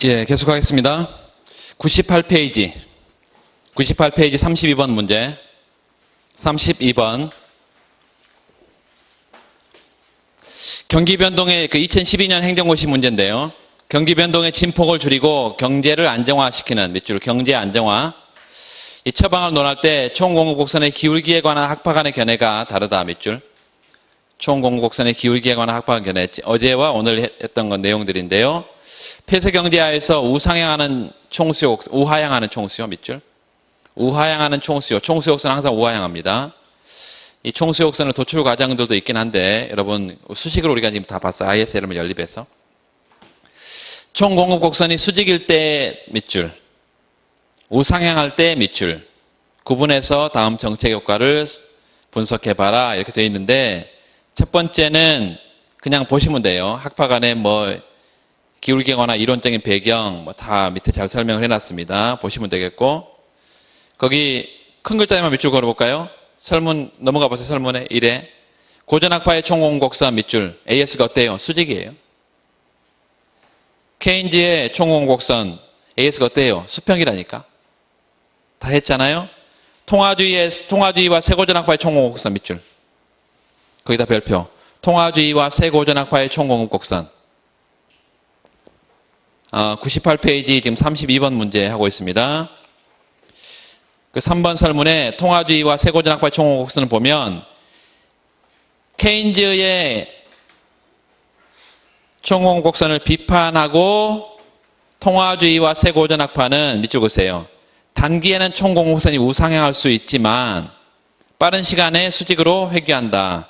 예, 계속하겠습니다. 98페이지 32번 문제. 32번. 경기 변동의 2012년 행정고시 문제인데요. 경기 변동의 진폭을 줄이고 경제를 안정화시키는 밑줄 경제 안정화. 이 처방을 논할 때 총공급곡선의 기울기에 관한 학파간의 견해가 다르다 밑줄. 총공급곡선의 기울기에 관한 학파간 견해. 어제와 오늘 했던 건 내용들인데요. 폐쇄경제하에서 우상향하는 총수요, 우하향하는 총수요 밑줄. 우하향하는 총수요. 총수욕선은 항상 우하향합니다. 이 총수욕선을 도출 과정들도 있긴 한데 여러분 수식을 우리가 지금 다 봤어요. ISL을 연립해서. 총공급곡선이 수직일 때 밑줄. 우상향할 때 밑줄. 구분해서 다음 정책 효과를 분석해봐라 이렇게 되어 있는데 첫 번째는 그냥 보시면 돼요. 학파간에 기울기거나 이론적인 배경 다 밑에 잘 설명을 해놨습니다. 보시면 되겠고 거기 큰 글자에만 밑줄 걸어볼까요? 설문 넘어가 보세요. 설문에 1에 고전학파의 총공급곡선 밑줄 AS가 어때요? 수직이에요. 케인즈의 총공급곡선 AS가 어때요? 수평이라니까. 다 했잖아요. 통화주의와 세고전학파의 총공급곡선 밑줄 거기다 별표. 통화주의와 세고전학파의 총공급곡선 98페이지 지금 32번 문제 하고 있습니다. 그 3번 설문에 통화주의와 세고전학파의 총공급곡선을 보면 케인즈의 총공급곡선을 비판하고 통화주의와 세고전학파는 밑줄 그으세요. 단기에는 총공급곡선이 우상향할 수 있지만 빠른 시간에 수직으로 회귀한다.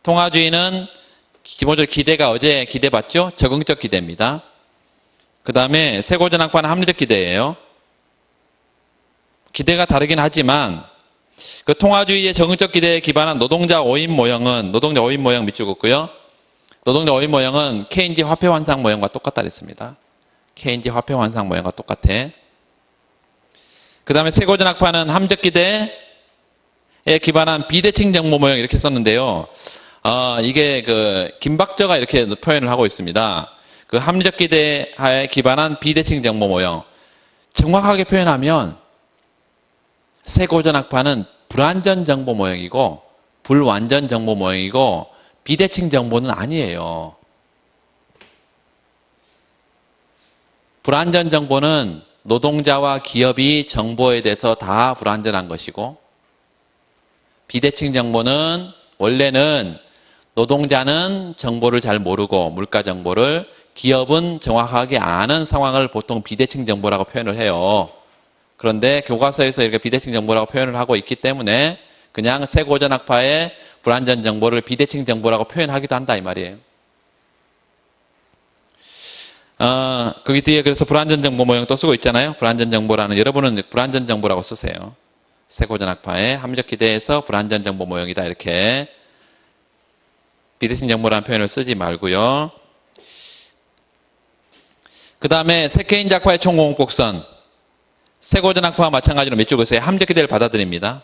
통화주의는 기본적으로 기대가 어제 기대봤죠? 적응적 기대입니다. 그 다음에 세고전학파는 합리적 기대예요. 기대가 다르긴 하지만 그 통화주의의 적응적 기대에 기반한 노동자 오인 모형은 노동자 오인 모형 밑줄 긋고요. 노동자 오인 모형은 케인즈 화폐 환상 모형과 똑같다 그랬습니다. 케인즈 화폐 환상 모형과 똑같아. 그 다음에 세고전학파는 함적 기대에 기반한 비대칭 정보 모형 이렇게 썼는데요. 이게 김박저가 이렇게 표현을 하고 있습니다. 그 합리적 기대하에 기반한 비대칭 정보 모형. 정확하게 표현하면 세고전학파는 불완전 정보 모형이고 불완전 정보 모형이고 비대칭 정보는 아니에요. 불완전 정보는 노동자와 기업이 정보에 대해서 다 불완전한 것이고 비대칭 정보는 원래는 노동자는 정보를 잘 모르고 물가 정보를 기업은 정확하게 아는 상황을 보통 비대칭 정보라고 표현을 해요. 그런데 교과서에서 이렇게 비대칭 정보라고 표현을 하고 있기 때문에 그냥 세고전학파의 불완전 정보를 비대칭 정보라고 표현하기도 한다 이 말이에요. 거기 뒤에 그래서 불완전 정보 모형 또 쓰고 있잖아요. 불완전 정보라는 여러분은 불완전 정보라고 쓰세요. 세고전학파의 합리적 기대에서 불완전 정보 모형이다 이렇게 비대칭 정보라는 표현을 쓰지 말고요. 그 다음에 세케인즈 학파의 총공급곡선 세고전학파와 마찬가지로 밑줄 그으세요. 함적 기대를 받아들입니다.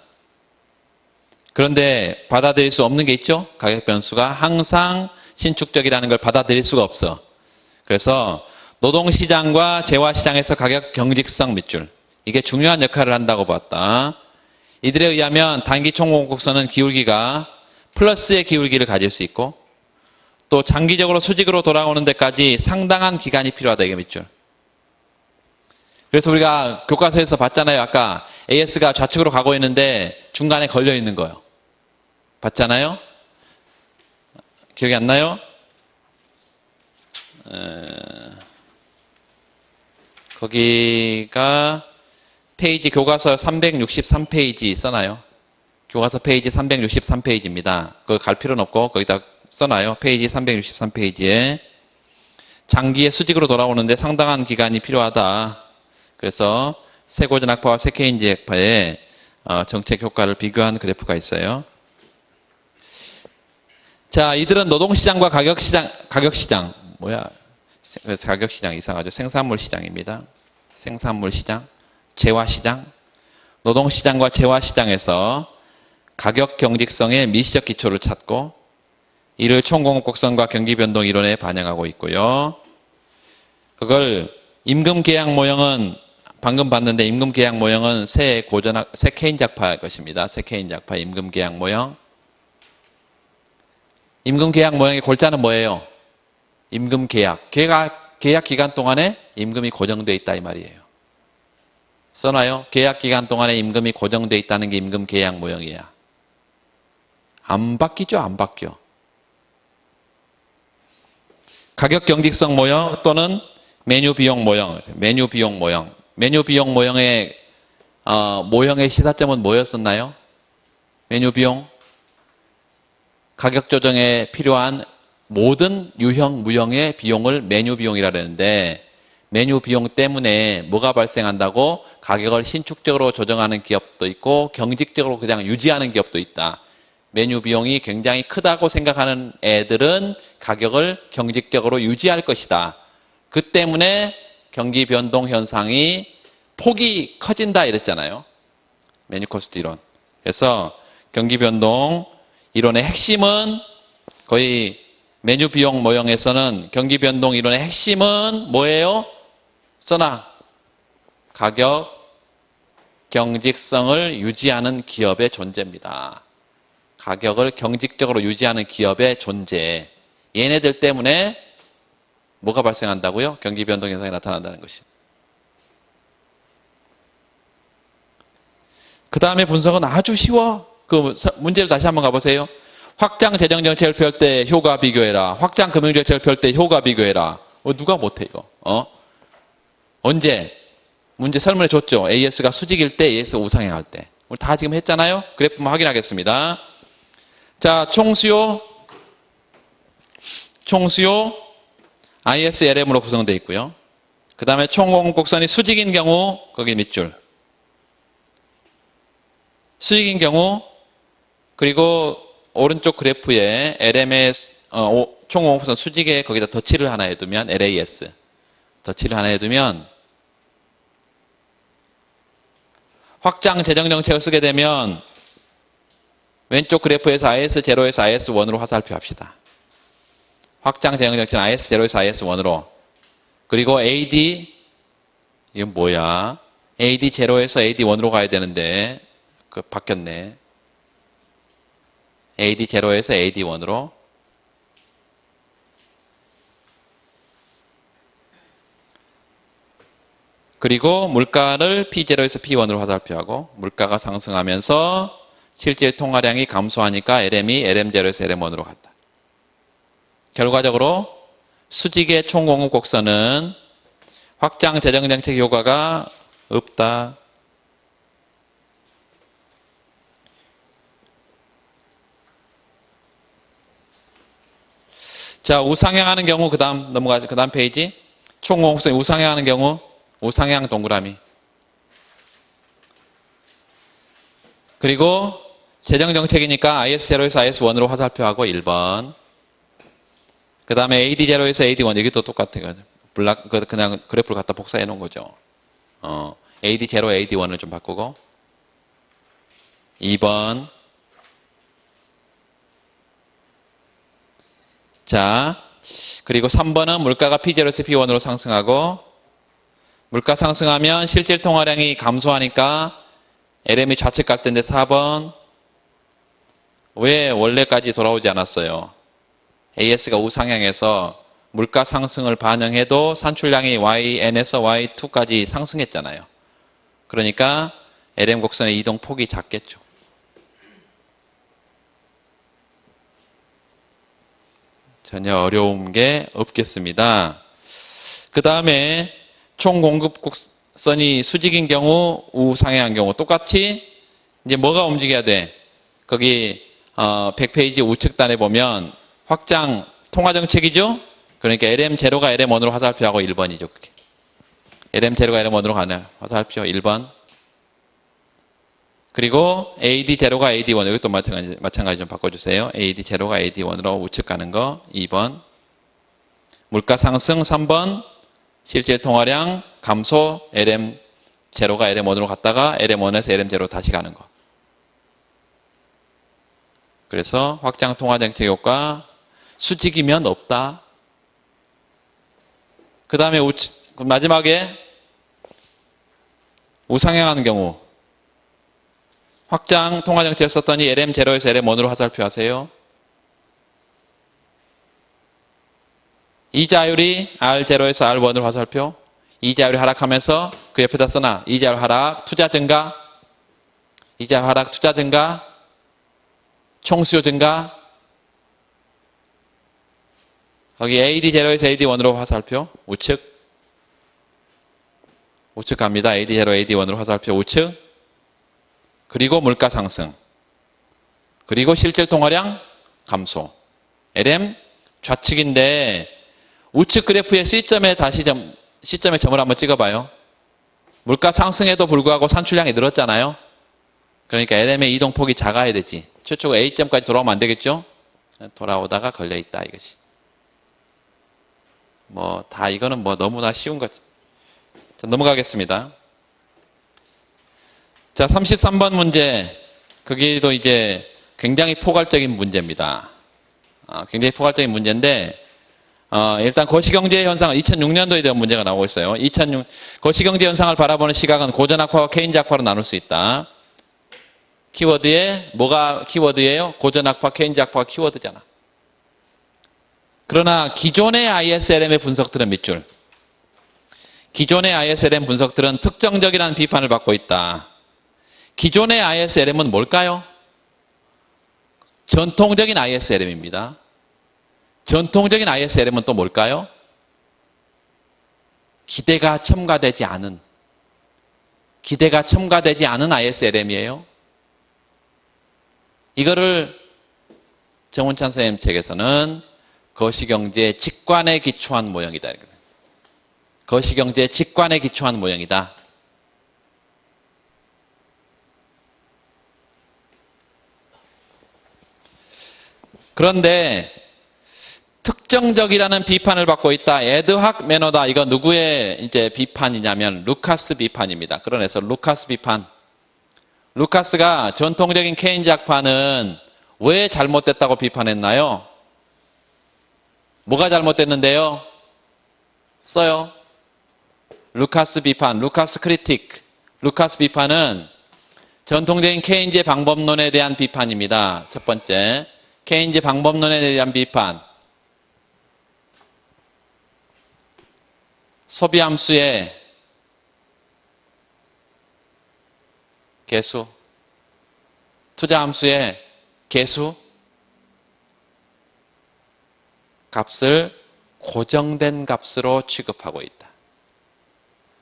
그런데 받아들일 수 없는 게 있죠. 가격 변수가 항상 신축적이라는 걸 받아들일 수가 없어. 그래서 노동시장과 재화시장에서 가격 경직성 밑줄 이게 중요한 역할을 한다고 봤다. 이들에 의하면 단기 총공급곡선은 기울기가 플러스의 기울기를 가질 수 있고 또 장기적으로 수직으로 돌아오는 데까지 상당한 기간이 필요하다 이게 밑줄. 그래서 우리가 교과서에서 봤잖아요. 아까 AS가 좌측으로 가고 있는데 중간에 걸려 있는 거예요. 봤잖아요. 기억이 안 나요? 거기가 페이지 교과서 363페이지 써놔요. 교과서 페이지 363페이지입니다. 그거 갈 필요는 없고 거기다 써놔요. 페이지 363페이지에 장기의 수직으로 돌아오는데 상당한 기간이 필요하다. 그래서 세고전학파와 세케인즈 학파의 정책 효과를 비교한 그래프가 있어요. 자, 이들은 노동시장과 가격시장 뭐야? 그래서 가격시장 이상하죠. 생산물시장입니다. 생산물시장, 재화시장, 노동시장과 재화시장에서 가격 경직성의 미시적 기초를 찾고 이를 총공급곡선과 경기변동 이론에 반영하고 있고요. 그걸 임금 계약 모형은 방금 봤는데 임금 계약 모형은 새 케인 작파의 것입니다. 새 케인 작파 임금 계약 모형. 임금 계약 모형의 골자는 뭐예요? 임금 계약. 계약 기간 동안에 임금이 고정되어 있다 이 말이에요. 써놔요. 계약 기간 동안에 임금이 고정되어 있다는 게 임금 계약 모형이야. 안 바뀌죠? 안 바뀌어. 가격 경직성 모형 또는 메뉴 비용 모형. 메뉴 비용 모형. 메뉴 비용 모형의 모형의 시사점은 뭐였었나요? 메뉴 비용. 가격 조정에 필요한 모든 유형, 무형의 비용을 메뉴 비용이라 그러는데 메뉴 비용 때문에 뭐가 발생한다고? 가격을 신축적으로 조정하는 기업도 있고 경직적으로 그냥 유지하는 기업도 있다. 메뉴 비용이 굉장히 크다고 생각하는 애들은 가격을 경직적으로 유지할 것이다. 그 때문에 경기 변동 현상이 폭이 커진다 이랬잖아요. 메뉴 코스트 이론. 그래서 경기 변동 이론의 핵심은 거의 메뉴 비용 모형에서는 경기 변동 이론의 핵심은 뭐예요? 써나 가격 경직성을 유지하는 기업의 존재입니다. 가격을 경직적으로 유지하는 기업의 존재. 얘네들 때문에 뭐가 발생한다고요? 경기 변동 현상이 나타난다는 것이. 그 다음에 분석은 아주 쉬워. 그 문제를 다시 한번 가보세요. 확장 재정 정책을 펼 때 효과 비교해라. 확장 금융 정책을 펼 때 효과 비교해라. 누가 못해 이거? 언제? 문제 설문에 줬죠. AS가 수직일 때, AS가 우상향할 때. 우리 다 지금 했잖아요. 그래프만 확인하겠습니다. 자, 총수요 ISLM으로 구성되어 있고요. 그 다음에 총공급곡선이 수직인 경우 거기 밑줄. 수직인 경우 그리고 오른쪽 그래프에 LM의 총공급곡선 수직에 거기다 덧칠을 하나 해두면 LAS 덧칠을 하나 해두면 확장 재정 정책을 쓰게 되면 왼쪽 그래프에서 IS0에서 IS1으로 화살표 합시다. 확장 재정 정책은 IS0에서 IS1으로. 그리고 AD, 이건 뭐야? AD0에서 AD1으로 가야 되는데, 바뀌었네. AD0에서 AD1으로. 그리고 물가를 P0에서 P1으로 화살표하고, 물가가 상승하면서 실질 통화량이 감소하니까 LM이 LM0에서 LM1으로 갔다. 결과적으로 수직의 총공급 곡선은 확장 재정정책 효과가 없다. 자, 우상향하는 경우 그 다음 넘어가죠. 그 다음 페이지. 총공급 곡선이 우상향하는 경우 우상향 동그라미. 그리고 재정정책이니까 IS0에서 IS1으로 화살표하고 1번. 그 다음에 AD0에서 AD1, 여기도 똑같아요. 그냥 그래프를 갖다 복사해 놓은 거죠. AD0, AD1을 좀 바꾸고. 2번. 자, 그리고 3번은 물가가 P0에서 P1으로 상승하고, 물가 상승하면 실질 통화량이 감소하니까 LM이 좌측 갈 텐데 4번. 왜 원래까지 돌아오지 않았어요? AS가 우상향해서 물가 상승을 반영해도 산출량이 YN에서 Y2까지 상승했잖아요. 그러니까 LM 곡선의 이동 폭이 작겠죠. 전혀 어려운 게 없겠습니다. 그 다음에 총 공급 곡선이 수직인 경우, 우상향한 경우 똑같이 이제 뭐가 움직여야 돼? 거기 100페이지 우측단에 보면 확장 통화정책이죠? 그러니까 LM0가 LM1으로 화살표하고 1번이죠. 그게. LM0가 LM1으로 가냐? 화살표 1번. 그리고 AD0가 AD1, 여기 또 마찬가지 좀 바꿔주세요. AD0가 AD1으로 우측 가는 거 2번. 물가 상승 3번. 실질 통화량 감소 LM0가 LM1으로 갔다가 LM1에서 LM0로 다시 가는 거. 그래서 확장 통화정책 효과 수직이면 없다. 그 다음에 그럼 마지막에 우상향하는 경우 확장 통화정치를 썼더니 LM0에서 LM1으로 화살표 하세요. 이자율이 R0에서 R1으로 화살표. 이자율이 하락하면서 그 옆에다 써놔. 이자율 하락, 투자 증가, 이자율 하락, 투자 증가, 총수요 증가. 거기 AD0에서 AD1으로 화살표, 우측. 우측 갑니다. AD0, AD1으로 화살표, 우측. 그리고 물가 상승. 그리고 실질 통화량 감소. LM 좌측인데 우측 그래프의 C점에 C점에 점을 한번 찍어봐요. 물가 상승에도 불구하고 산출량이 늘었잖아요. 그러니까 LM의 이동폭이 작아야 되지. 최초 A점까지 돌아오면 안 되겠죠? 돌아오다가 걸려있다 이것이. 이거는 너무나 쉬운 거죠. 자, 넘어가겠습니다. 자, 33번 문제. 거기도 이제 굉장히 포괄적인 문제입니다. 굉장히 포괄적인 문제인데, 일단 거시경제 현상은 2006년도에 대한 문제가 나오고 있어요. 거시경제 현상을 바라보는 시각은 고전학파와 케인즈학파로 나눌 수 있다. 키워드에 뭐가 키워드예요? 고전학파, 케인즈학파가 키워드잖아. 그러나 기존의 ISLM의 분석들은 밑줄. 기존의 ISLM 분석들은 특정적이라는 비판을 받고 있다. 기존의 ISLM은 뭘까요? 전통적인 ISLM입니다. 전통적인 ISLM은 또 뭘까요? 기대가 첨가되지 않은 ISLM이에요. 이거를 정운찬 선생님 책에서는 거시경제 직관에 기초한 모형이다. 거시경제 직관에 기초한 모형이다. 그런데 특정적이라는 비판을 받고 있다. 에드학 매너다. 이거 누구의 이제 비판이냐면 루카스 비판입니다. 그러면서 루카스 비판. 루카스가 전통적인 케인즈 학파는 왜 잘못됐다고 비판했나요? 뭐가 잘못됐는데요? 써요. 루카스 비판, 루카스 크리틱. 루카스 비판은 전통적인 케인즈의 방법론에 대한 비판입니다. 첫 번째, 케인즈 방법론에 대한 비판. 소비함수의 개수, 투자함수의 개수, 값을 고정된 값으로 취급하고 있다.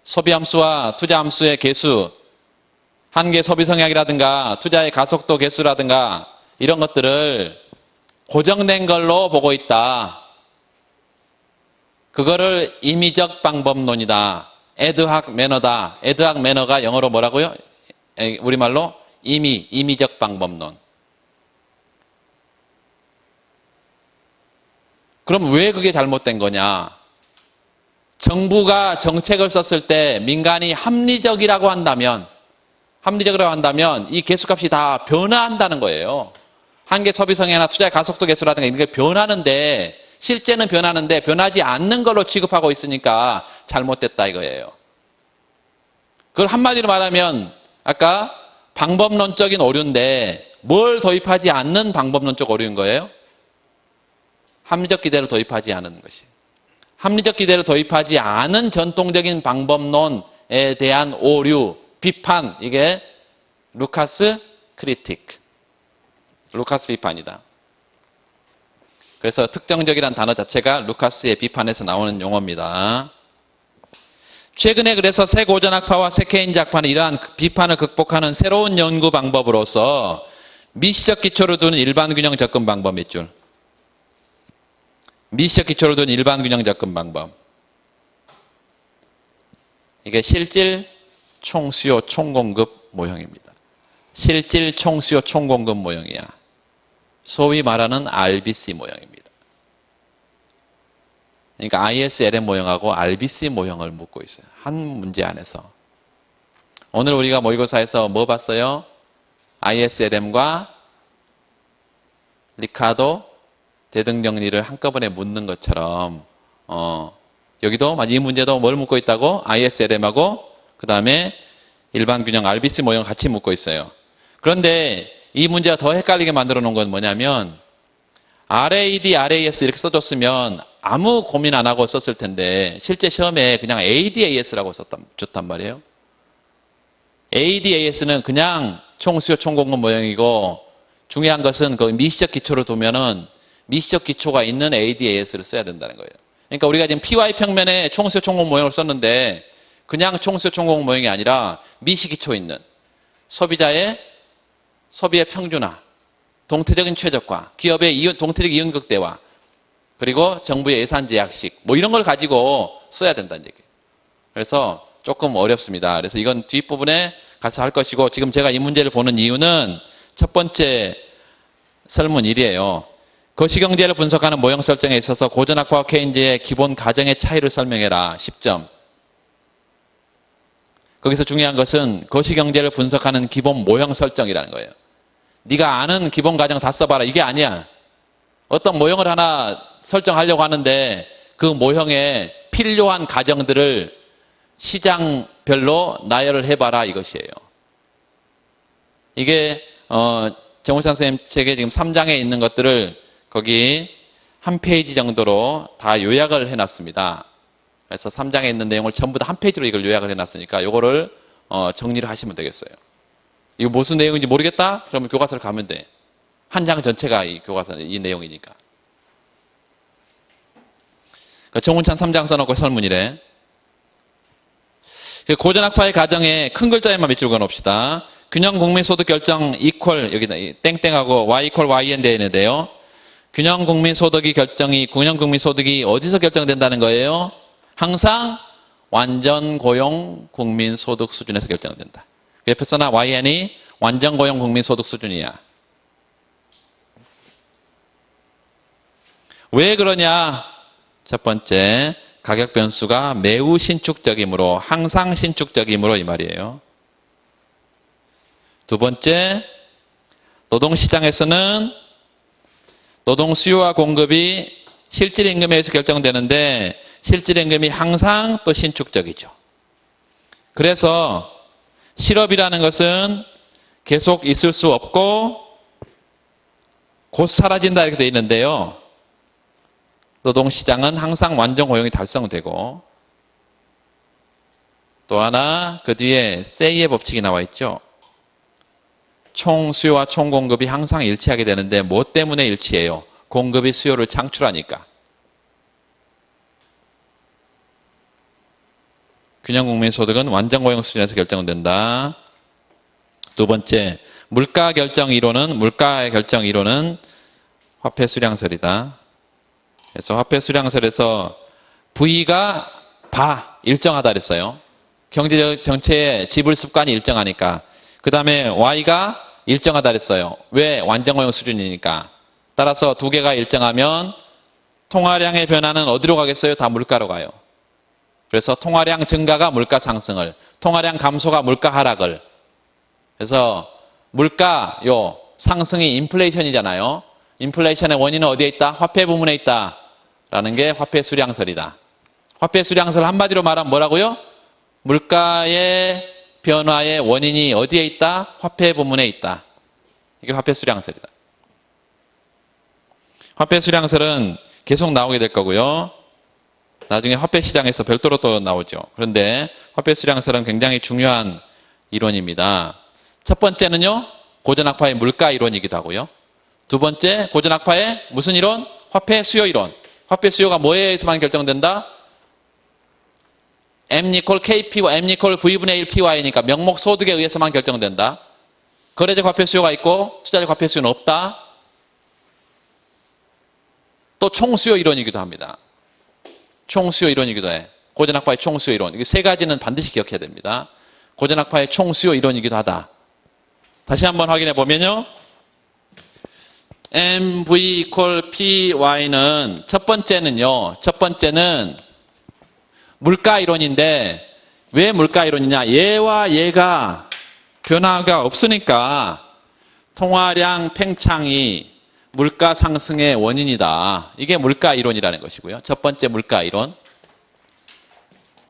소비함수와 투자함수의 개수, 한계 소비 성향이라든가 투자의 가속도 개수라든가 이런 것들을 고정된 걸로 보고 있다. 그거를 임의적 방법론이다. 에드학 매너다. 에드학 매너가 영어로 뭐라고요? 우리말로 임의적 방법론. 그럼 왜 그게 잘못된 거냐? 정부가 정책을 썼을 때 민간이 합리적이라고 한다면 이 개수값이 다 변화한다는 거예요. 한계 소비 성향이나 투자의 가속도 개수라든가 이런 게 변하는데 실제는 변하는데 변하지 않는 걸로 취급하고 있으니까 잘못됐다 이거예요. 그걸 한마디로 말하면 아까 방법론적인 오류인데 뭘 도입하지 않는 방법론적 오류인 거예요? 합리적 기대를 도입하지 않은 것이. 합리적 기대를 도입하지 않은 전통적인 방법론에 대한 오류, 비판, 이게 루카스 크리틱. 루카스 비판이다. 그래서 특정적이라는 단어 자체가 루카스의 비판에서 나오는 용어입니다. 최근에 그래서 새 고전학파와 새 케인즈 학파는 이러한 비판을 극복하는 새로운 연구 방법으로서 미시적 기초를 두는 일반균형 접근 방법 밑줄. 미시적 기초를 둔 일반균형 접근 방법. 이게 실질 총수요 총공급 모형입니다. 실질 총수요 총공급 모형이야. 소위 말하는 RBC 모형입니다. 그러니까 ISLM 모형하고 RBC 모형을 묻고 있어요. 한 문제 안에서. 오늘 우리가 모의고사에서 뭐 봤어요? ISLM과 리카도 대등정리를 한꺼번에 묻는 것처럼 여기도 이 문제도 뭘 묻고 있다고? ISLM하고 그 다음에 일반 균형 RBC 모형을 같이 묻고 있어요. 그런데 이 문제가 더 헷갈리게 만들어 놓은 건 뭐냐면 RAD, RAS 이렇게 써줬으면 아무 고민 안 하고 썼을 텐데 실제 시험에 그냥 ADAS라고 줬단 말이에요. ADAS는 그냥 총수요 총공급 모형이고 중요한 것은 그 미시적 기초로 두면은 미시적 기초가 있는 ADAS를 써야 된다는 거예요. 그러니까 우리가 지금 PY 평면에 총수요 총공급 모형을 썼는데 그냥 총수요 총공급 모형이 아니라 미시 기초 있는 소비의 평준화, 동태적인 최적화, 기업의 동태적 이윤 극대화, 그리고 정부의 예산 제약식 이런 걸 가지고 써야 된다는 얘기예요. 그래서 조금 어렵습니다. 그래서 이건 뒷부분에 가서 할 것이고 지금 제가 이 문제를 보는 이유는 첫 번째 설문 1이에요. 거시경제를 분석하는 모형 설정에 있어서 고전학파와 케인즈의 기본 가정의 차이를 설명해라. 10점. 거기서 중요한 것은 거시경제를 분석하는 기본 모형 설정이라는 거예요. 네가 아는 기본 가정 다 써봐라. 이게 아니야. 어떤 모형을 하나 설정하려고 하는데 그 모형에 필요한 가정들을 시장별로 나열을 해봐라 이것이에요. 이게 정우찬 선생님 책에 지금 3장에 있는 것들을 거기 한 페이지 정도로 다 요약을 해놨습니다. 그래서 3장에 있는 내용을 전부 다 한 페이지로 이걸 요약을 해놨으니까 이거를 정리를 하시면 되겠어요. 이거 무슨 내용인지 모르겠다? 그러면 교과서를 가면 돼. 한 장 전체가 이 교과서 이 내용이니까. 정운찬 3장 써놓고 설문이래. 고전학파의 가정에 큰 글자에만 몇 줄 그어놓읍시다. 균형 국민소득 결정 이퀄 여기다 땡땡하고 y 이퀄 yn 되어 있는데요. 균형 국민소득이 어디서 결정된다는 거예요? 항상 완전 고용 국민소득 수준에서 결정된다. 옆에 써놔 YN이 완전 고용 국민소득 수준이야. 왜 그러냐? 첫 번째, 가격 변수가 매우 신축적이므로, 항상 신축적이므로 이 말이에요. 두 번째, 노동시장에서는 노동 수요와 공급이 실질임금에 의해서 결정되는데 실질임금이 항상 또 신축적이죠. 그래서 실업이라는 것은 계속 있을 수 없고 곧 사라진다 이렇게 되어 있는데요. 노동시장은 항상 완전 고용이 달성되고 또 하나 그 뒤에 세이의 법칙이 나와 있죠. 총 수요와 총 공급이 항상 일치하게 되는데 뭐 때문에 일치해요? 공급이 수요를 창출하니까. 균형 국민소득은 완전 고용 수준에서 결정된다. 두 번째, 물가의 결정 이론은 화폐 수량설이다. 그래서 화폐 수량설에서 V가 일정하다 그랬어요. 경제적 전체의 지불 습관이 일정하니까. 그 다음에 Y가 일정하다 그랬어요. 왜? 완전 고용 수준이니까. 따라서 두 개가 일정하면 통화량의 변화는 어디로 가겠어요? 다 물가로 가요. 그래서 통화량 증가가 물가 상승을, 통화량 감소가 물가 하락을. 그래서 물가 상승이 인플레이션이잖아요. 인플레이션의 원인은 어디에 있다? 화폐 부문에 있다. 라는 게 화폐 수량설이다. 화폐 수량설 한마디로 말하면 뭐라고요? 물가의 변화의 원인이 어디에 있다? 화폐 부문에 있다. 이게 화폐 수량설이다. 화폐 수량설은 계속 나오게 될 거고요. 나중에 화폐 시장에서 별도로 또 나오죠. 그런데 화폐 수량설은 굉장히 중요한 이론입니다. 첫 번째는요, 고전학파의 물가 이론이기도 하고요. 두 번째, 고전학파의 무슨 이론? 화폐 수요 이론. 화폐 수요가 뭐에 의해서만 결정된다? M 이퀄 KP와 M 이퀄 V분의 1 PY니까 명목 소득에 의해서만 결정된다. 거래적 화폐 수요가 있고 투자적 화폐 수요는 없다. 또 총수요 이론이기도 합니다. 총수요 이론이기도 해. 고전학파의 총수요 이론. 이 세 가지는 반드시 기억해야 됩니다. 고전학파의 총수요 이론이기도 하다. 다시 한번 확인해 보면요. MV 이퀄 PY는 첫 번째는 물가 이론인데 왜 물가 이론이냐? 얘와 얘가 변화가 없으니까 통화량 팽창이 물가 상승의 원인이다. 이게 물가 이론이라는 것이고요. 첫 번째 물가 이론.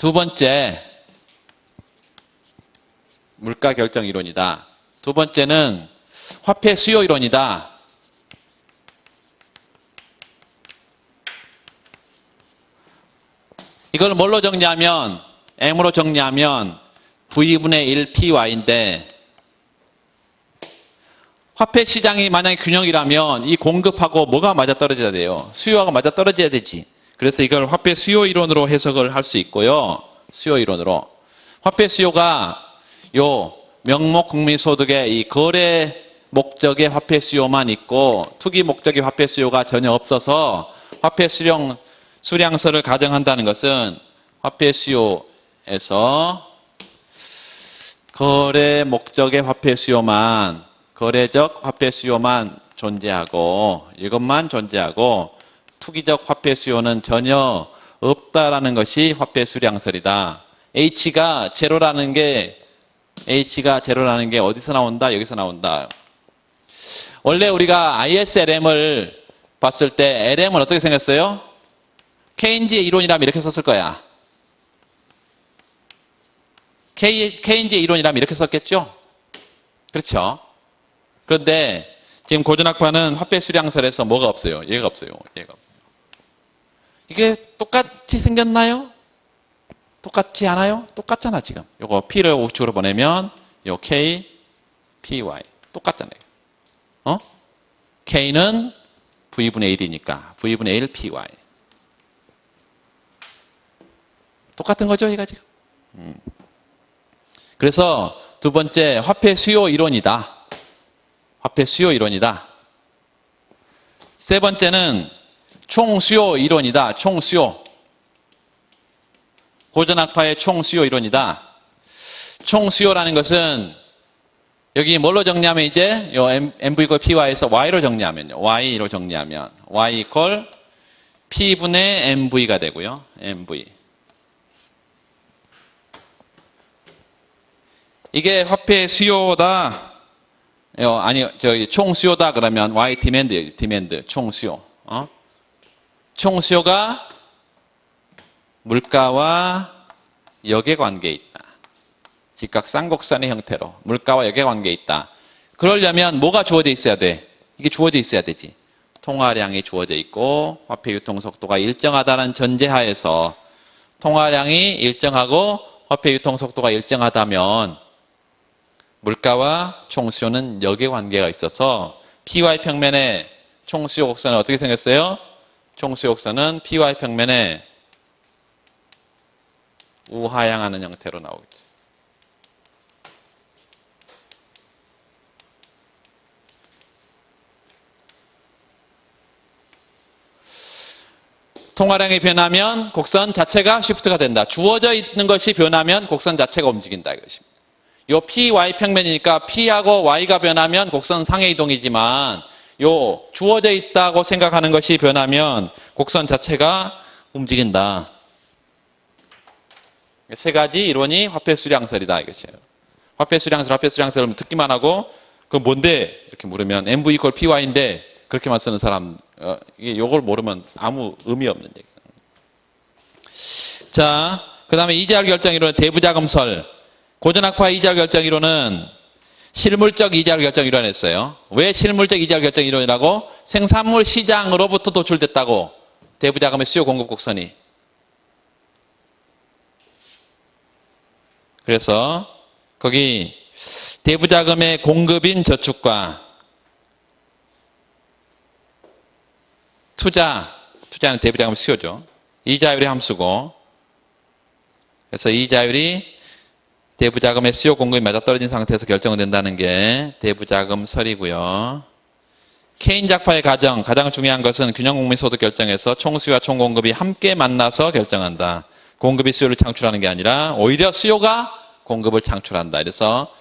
두 번째, 물가 결정 이론이다. 두 번째는 화폐 수요 이론이다. 이걸 뭘로 정리하면, M으로 정리하면 V분의 1 PY인데, 화폐 시장이 만약에 균형이라면 이 공급하고 뭐가 맞아떨어져야 돼요? 수요하고 맞아떨어져야 되지. 그래서 이걸 화폐 수요 이론으로 해석을 할 수 있고요. 수요 이론으로. 화폐 수요가 요 명목 국민소득의 이 거래 목적의 화폐 수요만 있고 투기 목적의 화폐 수요가 전혀 없어서 화폐 수량서를 가정한다는 것은 화폐 수요에서 거래 목적의 화폐 수요만, 거래적 화폐 수요만 존재하고 이것만 존재하고 투기적 화폐 수요는 전혀 없다라는 것이 화폐 수량설이다. H가 제로라는 게 어디서 나온다? 여기서 나온다. 원래 우리가 ISLM을 봤을 때 LM은 어떻게 생겼어요? 케인즈의 이론이라면 이렇게 썼을 거야. 케인즈의 이론이라면 이렇게 썼겠죠? 그렇죠? 그런데 지금 고전학파는 화폐 수량설에서 뭐가 없어요? 얘가 없어요. 이게 똑같이 생겼나요? 똑같지 않아요? 똑같잖아, 지금. 요거 P를 우측으로 보내면 요 K, PY. 똑같잖아요. K는 V분의 1이니까 V분의 1 PY. 똑같은 거죠, 얘가 지금. 그래서 두 번째, 화폐 수요 이론이다. 화폐 수요 이론이다. 세 번째는 총수요 이론이다. 총수요. 고전학파의 총수요 이론이다. 총수요라는 것은 여기 뭘로 정리하면 이제 요 MV 이퀄 PY에서 Y로 정리하면요. Y로 정리하면 Y 이퀄 P분의 MV가 되고요. MV. 이게 화폐 수요다. 저기 총수요다 그러면 Y 디맨드 총수요. 총수요가 물가와 역의 관계에 있다. 직각 쌍곡선의 형태로 물가와 역의 관계에 있다. 그러려면 뭐가 주어져 있어야 돼? 이게 주어져 있어야 되지. 통화량이 주어져 있고 화폐 유통 속도가 일정하다는 전제하에서 통화량이 일정하고 화폐 유통 속도가 일정하다면 물가와 총수요는 역의 관계가 있어서 PY 평면의 총수요 곡선은 어떻게 생겼어요? 총수요 곡선은 PY 평면에 우하향하는 형태로 나오겠죠. 통화량이 변하면 곡선 자체가 시프트가 된다. 주어져 있는 것이 변하면 곡선 자체가 움직인다 이것입니다. 요 PY 평면이니까 P하고 Y가 변하면 곡선 상해 이동이지만 요 주어져 있다고 생각하는 것이 변하면 곡선 자체가 움직인다. 세 가지 이론이 화폐 수량설이다 이것이에요. 화폐 수량설을 듣기만 하고 그건 뭔데? 이렇게 물으면 MV 이퀄 PY인데 그렇게만 쓰는 사람 이게 요걸 모르면 아무 의미 없는 얘기예요. 자, 그다음에 이자율 결정 이론은 대부자금설. 고전학파 이자율 결정 이론은 실물적 이자율 결정 이론이었어요. 왜 실물적 이자율 결정 이론이라고? 생산물 시장으로부터 도출됐다고. 대부자금의 수요 공급 곡선이. 그래서 거기 대부자금의 공급인 저축과 투자는 대부자금의 수요죠. 이자율의 함수고 그래서 이자율이 대부자금의 수요 공급이 맞아떨어진 상태에서 결정된다는 게 대부자금설이고요. 케인작파의 가장 중요한 것은 균형국민소득 결정에서 총수요와 총공급이 함께 만나서 결정한다. 공급이 수요를 창출하는 게 아니라 오히려 수요가 공급을 창출한다. 그래서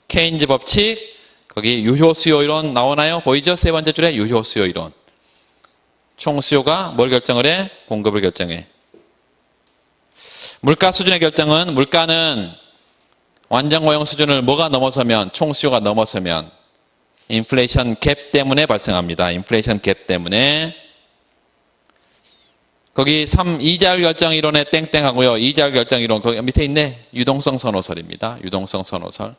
케인즈 법칙, 거기 유효수요 이론 나오나요? 보이죠? 세 번째 줄에 유효수요 이론. 총수요가 뭘 결정을 해? 공급을 결정해. 물가 수준의 결정은 물가는 완전고용 수준을 뭐가 넘어서면 총수요가 넘어서면 인플레이션 갭 때문에 발생합니다. 인플레이션 갭 때문에 거기 2자율 결정 이론의 땡땡하고요. 2자율 결정 이론 거기 밑에 있네. 유동성 선호설입니다. 유동성 선호설.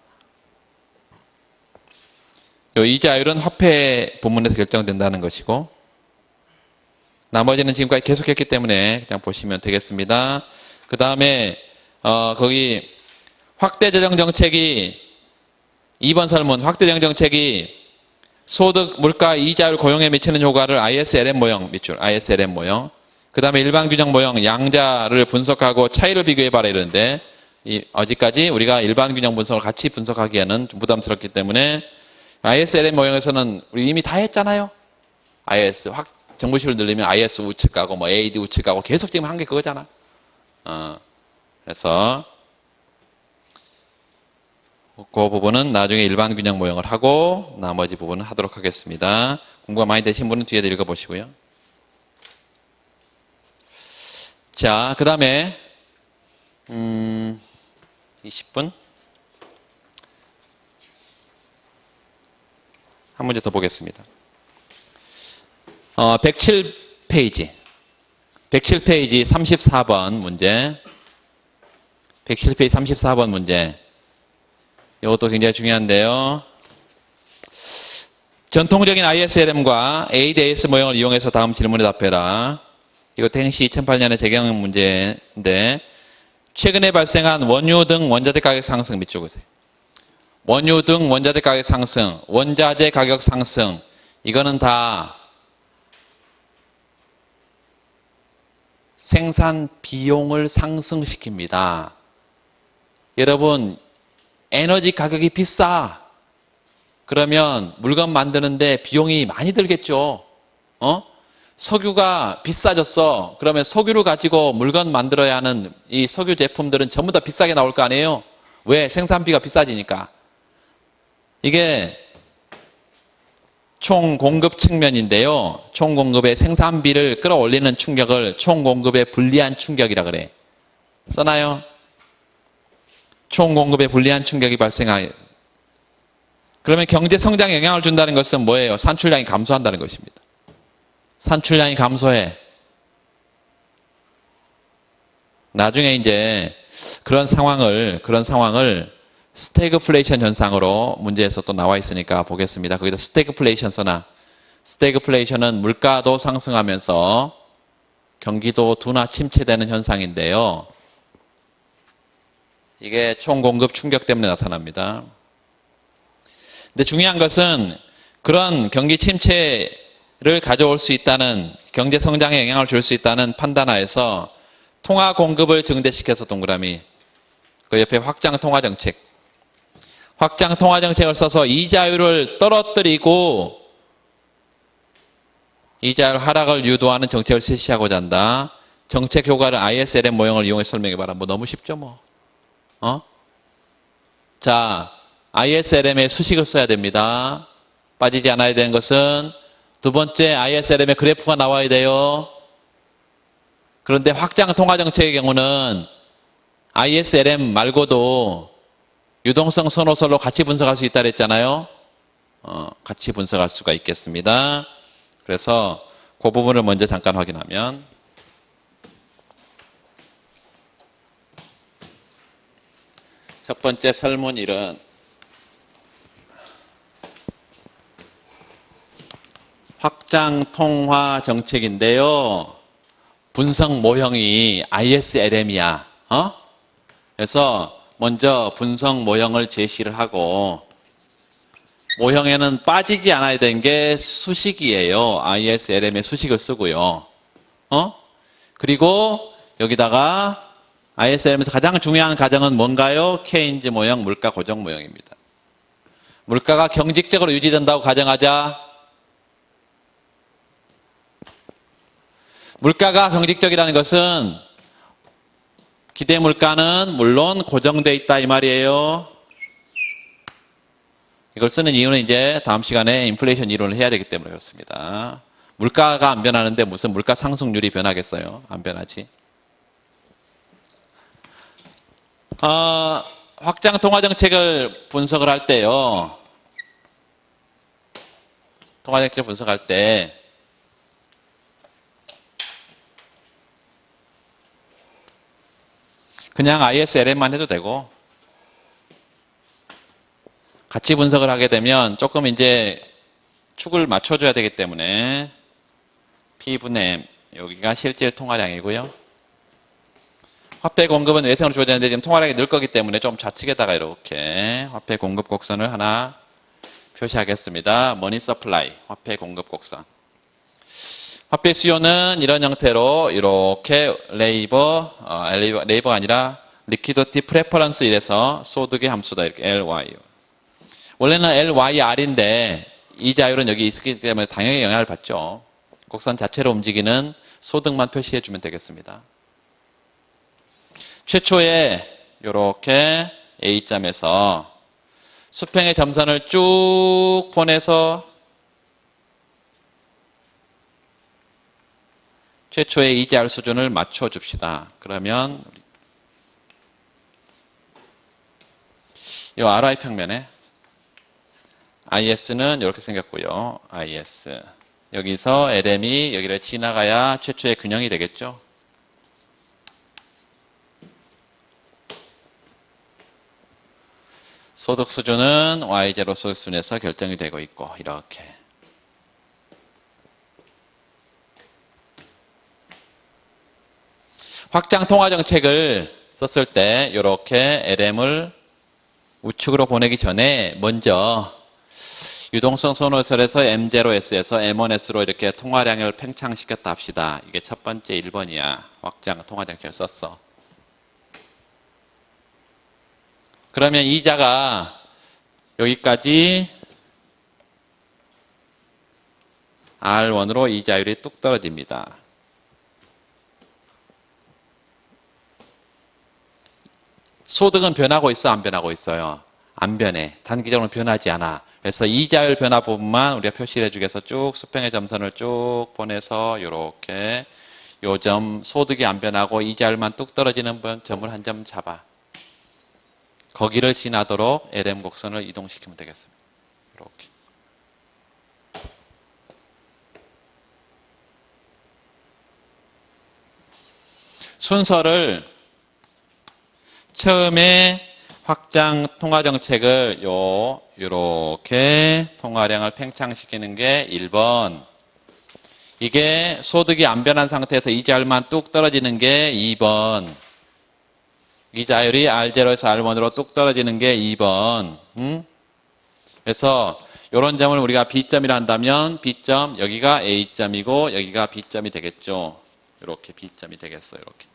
요 2자율은 화폐 부문에서 결정된다는 것이고 나머지는 지금까지 계속했기 때문에 그냥 보시면 되겠습니다. 그 다음에 거기 확대재정 정책이 2번 설문 확대재정 정책이 소득, 물가, 이자율, 고용에 미치는 효과를 ISLM 모형 밑줄 ISLM 모형 그 다음에 일반 균형 모형 양자를 분석하고 차이를 비교해봐라 이러는데 어디까지 우리가 일반 균형 분석을 같이 분석하기에는 좀 부담스럽기 때문에 ISLM 모형에서는 우리 이미 다 했잖아요. IS 정보식을 늘리면 IS 우측 가고 뭐 AD 우측 가고 계속 지금 한 게 그거잖아. 그래서 그 부분은 나중에 일반 균형 모형을 하고 나머지 부분은 하도록 하겠습니다. 공부가 많이 되신 분은 뒤에도 읽어보시고요. 자, 그 다음에 20분 한 문제 더 보겠습니다. 107페이지 34번 문제 107페이지 34번 문제 이것도 굉장히 중요한데요. 전통적인 ISLM과 ADAS 모형을 이용해서 다음 질문에 답해라. 이것도 행시 2008년에 재경 문제인데 최근에 발생한 원유 등 원자재 가격 상승 밑줄 보세요. 원유 등 원자재 가격 상승, 원자재 가격 상승 이거는 다 생산 비용을 상승시킵니다. 여러분 에너지 가격이 비싸. 그러면 물건 만드는데 비용이 많이 들겠죠. 석유가 비싸졌어. 그러면 석유를 가지고 물건 만들어야 하는 이 석유 제품들은 전부 다 비싸게 나올 거 아니에요? 왜? 생산비가 비싸지니까. 이게 총 공급 측면인데요. 총 공급의 생산비를 끌어올리는 충격을 총 공급의 불리한 충격이라 그래. 써나요? 총 공급에 불리한 충격이 발생하여 그러면 경제 성장에 영향을 준다는 것은 뭐예요? 산출량이 감소한다는 것입니다. 산출량이 감소해. 나중에 이제 그런 상황을 스태그플레이션 현상으로 문제에서 또 나와 있으니까 보겠습니다. 거기다 스태그플레이션 써나. 스태그플레이션은 물가도 상승하면서 경기도 둔화 침체되는 현상인데요. 이게 총공급 충격 때문에 나타납니다. 근데 중요한 것은 그런 경기 침체를 가져올 수 있다는 경제 성장에 영향을 줄 수 있다는 판단하에서 통화 공급을 증대시켜서 동그라미 그 옆에 확장 통화 정책 확장 통화 정책을 써서 이자율을 떨어뜨리고 이자율 하락을 유도하는 정책을 실시하고자 한다. 정책 효과를 ISLM 모형을 이용해 설명해봐라. 뭐 너무 쉽죠 뭐. 자, ISLM의 수식을 써야 됩니다. 빠지지 않아야 되는 것은 두 번째 ISLM의 그래프가 나와야 돼요. 그런데 확장 통화 정책의 경우는 ISLM 말고도 유동성 선호설로 같이 분석할 수 있다 그랬잖아요. 같이 분석할 수가 있겠습니다. 그래서 그 부분을 먼저 잠깐 확인하면 첫 번째 설문 1은 확장 통화 정책인데요. 분석 모형이 ISLM이야. 그래서 먼저 분석 모형을 제시를 하고 모형에는 빠지지 않아야 되는 게 수식이에요. ISLM의 수식을 쓰고요. 그리고 여기다가 ISLM에서 가장 중요한 가정은 뭔가요? 케인즈 모형, 물가 고정 모형입니다. 물가가 경직적으로 유지된다고 가정하자. 물가가 경직적이라는 것은 기대 물가는 물론 고정돼 있다 이 말이에요. 이걸 쓰는 이유는 이제 다음 시간에 인플레이션 이론을 해야 되기 때문에 그렇습니다. 물가가 안 변하는데 무슨 물가 상승률이 변하겠어요? 안 변하지. 확장 통화 정책을 분석을 할 때요. 통화 정책을 분석할 때 그냥 ISLM만 해도 되고, 같이 분석을 하게 되면 조금 이제 축을 맞춰줘야 되기 때문에 P분의 M, 여기가 실질 통화량이고요. 화폐 공급은 외생으로 줘야 되는데 지금 통화량이 늘 거기 때문에 좀 좌측에다가 이렇게 화폐 공급 곡선을 하나 표시하겠습니다. 머니 서플라이, 화폐 공급 곡선. 화폐 수요는 이런 형태로 이렇게 레이버가 아니라 리퀴디티 프레퍼런스 이래서 소득의 함수다. 이렇게 LY. 원래는 LYR인데 이자율은 여기 있기 때문에 당연히 영향을 받죠. 곡선 자체로 움직이는 소득만 표시해 주면 되겠습니다. 최초에 이렇게 A점에서 수평의 점선을 쭉 보내서 최초의 이자율 수준을 맞춰 줍시다. 그러면 이 RY 평면에 IS는 이렇게 생겼고요. IS. 여기서 LM이 여기를 지나가야 최초의 균형이 되겠죠. 소득 수준은 Y0 소득 수준에서 결정이 되고 있고 이렇게. 확장 통화 정책을 썼을 때 이렇게 LM을 우측으로 보내기 전에 먼저 유동성 선호설에서 M0S에서 M1S로 이렇게 통화량을 팽창시켰다 합시다. 이게 첫 번째 1번이야. 확장 통화 정책을 썼어. 그러면 이자가 여기까지 R1으로 이자율이 뚝 떨어집니다. 소득은 변하고 있어, 안 변하고 있어요? 안 변해. 단기적으로 변하지 않아. 그래서 이자율 변화 부분만 우리가 표시를 해주기 위해서 쭉 수평의 점선을 쭉 보내서 이렇게 요 점 소득이 안 변하고 이자율만 뚝 떨어지는 점을 한 점 잡아. 거기를 지나도록 LM 곡선을 이동시키면 되겠습니다. 이렇게. 순서를 처음에 확장 통화 정책을 요렇게 통화량을 팽창시키는 게 1번. 이게 소득이 안 변한 상태에서 이자율만 뚝 떨어지는 게 2번. 이자율이 R0에서 R1으로 뚝 떨어지는 게 2번. 그래서 이런 점을 우리가 B점이라 한다면 B점, 여기가 A점이고 여기가 B점이 되겠죠. 이렇게 B점이 되겠어요. 이렇게.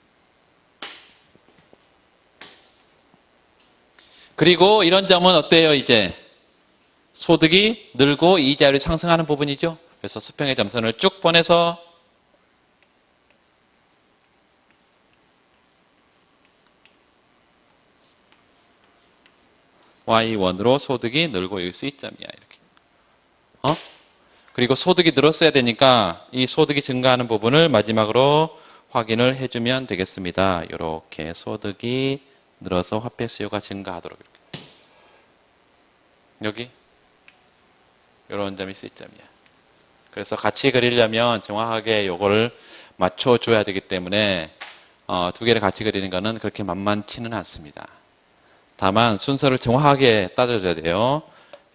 그리고 이런 점은 어때요? 이제 소득이 늘고 이자율이 상승하는 부분이죠. 그래서 수평의 점선을 쭉 보내서 Y1으로 소득이 늘고 여기 C점이야. 이렇게. 그리고 소득이 늘었어야 되니까 이 소득이 증가하는 부분을 마지막으로 확인을 해주면 되겠습니다. 이렇게 소득이 늘어서 화폐 수요가 증가하도록 이렇게. 여기 이런 점이 C점이야. 그래서 같이 그리려면 정확하게 이거를 맞춰줘야 되기 때문에 두 개를 같이 그리는 거는 그렇게 만만치는 않습니다. 다만 순서를 정확하게 따져줘야 돼요.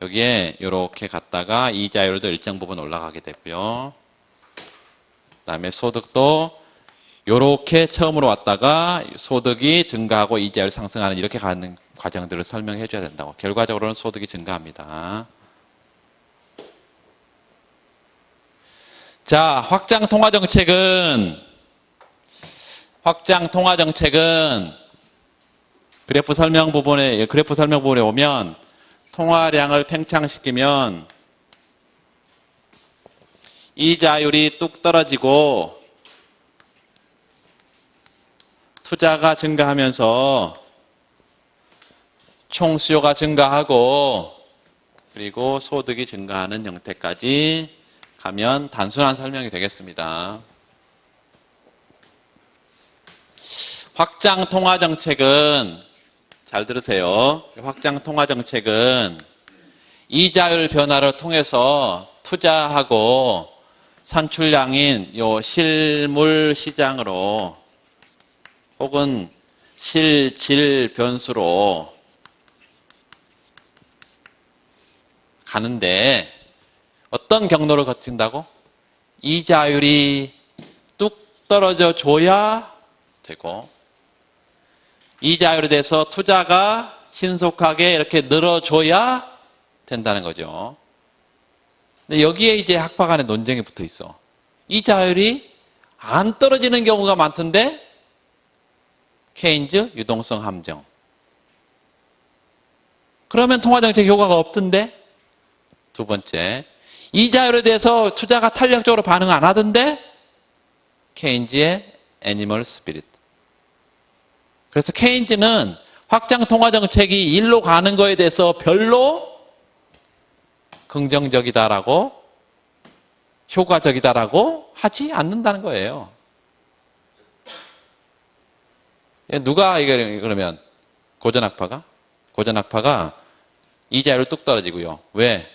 여기에 이렇게 갔다가 이자율도 일정 부분 올라가게 되고요. 그다음에 소득도 이렇게 처음으로 왔다가 소득이 증가하고 이자율 상승하는 이렇게 가는 과정들을 설명해 줘야 된다고. 결과적으로는 소득이 증가합니다. 자, 확장 통화 정책은 그래프 설명 부분에 오면 통화량을 팽창시키면 이자율이 뚝 떨어지고 투자가 증가하면서 총 수요가 증가하고 그리고 소득이 증가하는 형태까지 가면 단순한 설명이 되겠습니다. 확장 통화 정책은 잘 들으세요. 확장 통화 정책은 이자율 변화를 통해서 투자하고 산출량인 요 실물 시장으로 혹은 실질 변수로 가는데 어떤 경로를 거친다고? 이자율이 뚝 떨어져 줘야 되고 이자율에 대해서 투자가 신속하게 이렇게 늘어줘야 된다는 거죠. 근데 여기에 이제 학파 간의 논쟁이 붙어 있어. 이자율이 안 떨어지는 경우가 많던데 케인즈 유동성 함정. 그러면 통화정책 효과가 없던데? 두 번째, 이자율에 대해서 투자가 탄력적으로 반응 안 하던데? 케인즈의 애니멀 스피릿. 그래서 케인즈는 확장 통화정책이 일로 가는 거에 대해서 별로 긍정적이다라고, 효과적이다라고 하지 않는다는 거예요. 누가 이게 그러면 고전학파가? 고전학파가 이자율 뚝 떨어지고요. 왜?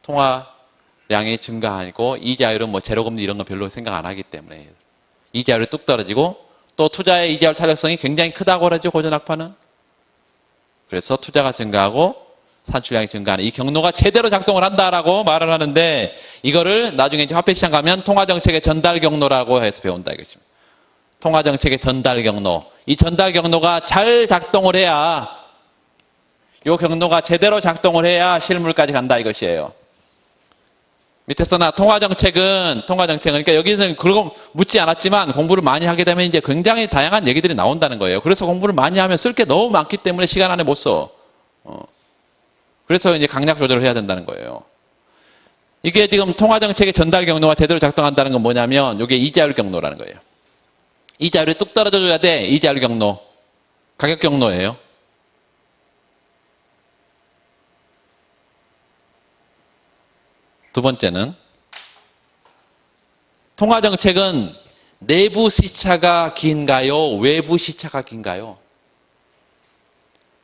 통화량이 증가하고 이자율은 뭐 제로금리 이런 거 별로 생각 안 하기 때문에 이자율이 뚝 떨어지고 또 투자의 이자율 탄력성이 굉장히 크다고 그러죠. 고전학파는. 그래서 투자가 증가하고 산출량이 증가하는 이 경로가 제대로 작동을 한다라고 말을 하는데 이거를 나중에 이제 화폐시장 가면 통화정책의 전달 경로라고 해서 배운다 이것입니다. 통화정책의 전달 경로. 이 전달 경로가 잘 작동을 해야 이 경로가 제대로 작동을 해야 실물까지 간다 이것이에요. 밑에서나 통화정책은 그러니까 여기서는 그런 거 묻지 않았지만 공부를 많이 하게 되면 이제 굉장히 다양한 얘기들이 나온다는 거예요. 그래서 공부를 많이 하면 쓸 게 너무 많기 때문에 시간 안에 못 써. 그래서 이제 강약 조절을 해야 된다는 거예요. 이게 지금 통화정책의 전달 경로가 제대로 작동한다는 건 뭐냐면 이게 이자율 경로라는 거예요. 이자율이 뚝 떨어져줘야 돼. 이자율 경로. 가격 경로예요. 두 번째는 통화정책은 내부 시차가 긴가요? 외부 시차가 긴가요?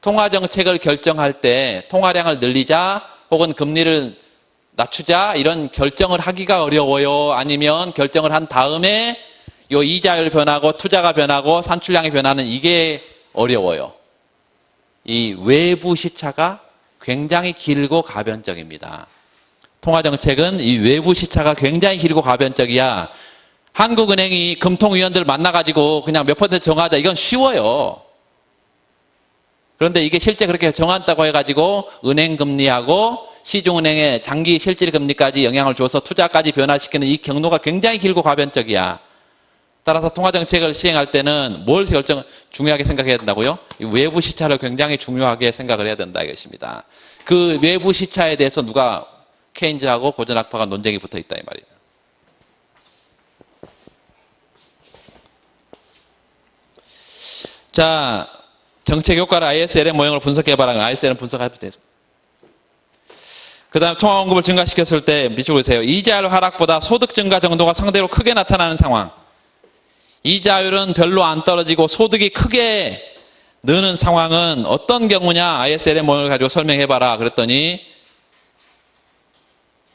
통화정책을 결정할 때 통화량을 늘리자 혹은 금리를 낮추자 이런 결정을 하기가 어려워요? 아니면 결정을 한 다음에 요 이자율 변하고 투자가 변하고 산출량이 변하는 이게 어려워요? 이 외부 시차가 굉장히 길고 가변적입니다. 통화정책은 이 외부 시차가 굉장히 길고 가변적이야. 한국은행이 금통위원들 만나가지고 그냥 몇 퍼센트 정하자. 이건 쉬워요. 그런데 이게 실제 그렇게 정한다고 해가지고 은행금리하고 시중은행의 장기 실질금리까지 영향을 줘서 투자까지 변화시키는 이 경로가 굉장히 길고 가변적이야. 따라서 통화정책을 시행할 때는 뭘 중요하게 생각해야 된다고요? 이 외부 시차를 굉장히 중요하게 생각을 해야 된다 이것입니다. 그 외부 시차에 대해서 누가 케인즈하고 고전학파가 논쟁이 붙어 있다 이 말이에요. 자, 정책 효과를 ISL의 모형을 분석해봐라. ISL은 분석해도 돼요. 그 다음 통화 공급을 증가시켰을 때 밑줄 보세요. 이자율 하락보다 소득 증가 정도가 상대로 크게 나타나는 상황. 이자율은 별로 안 떨어지고 소득이 크게 느는 상황은 어떤 경우냐? ISL의 모형을 가지고 설명해봐라. 그랬더니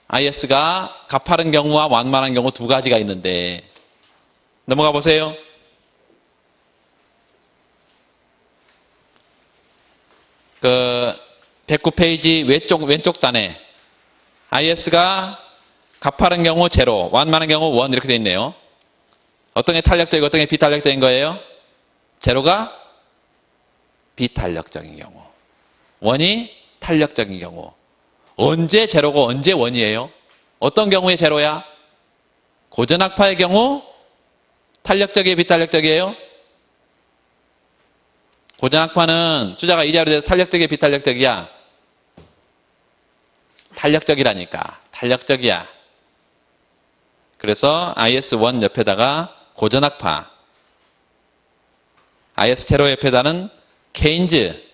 IS가 가파른 경우와 완만한 경우 두 가지가 있는데 넘어가 보세요. 그 109페이지 왼쪽 단에 IS가 가파른 경우 제로, 완만한 경우 원 이렇게 되어 있네요. 어떤 게 탄력적이고 어떤 게 비탄력적인 거예요? 제로가 비탄력적인 경우, 원이 탄력적인 경우. 언제 제로고 언제 원이에요? 어떤 경우에 제로야? 고전학파의 경우 탄력적이에요? 비탄력적이에요? 고전학파는 투자가 이자율에 대해서 탄력적이에요? 비탄력적이야? 탄력적이라니까. 탄력적이야. 그래서 IS1 옆에다가 고전학파, IS 제로 옆에다는 케인즈.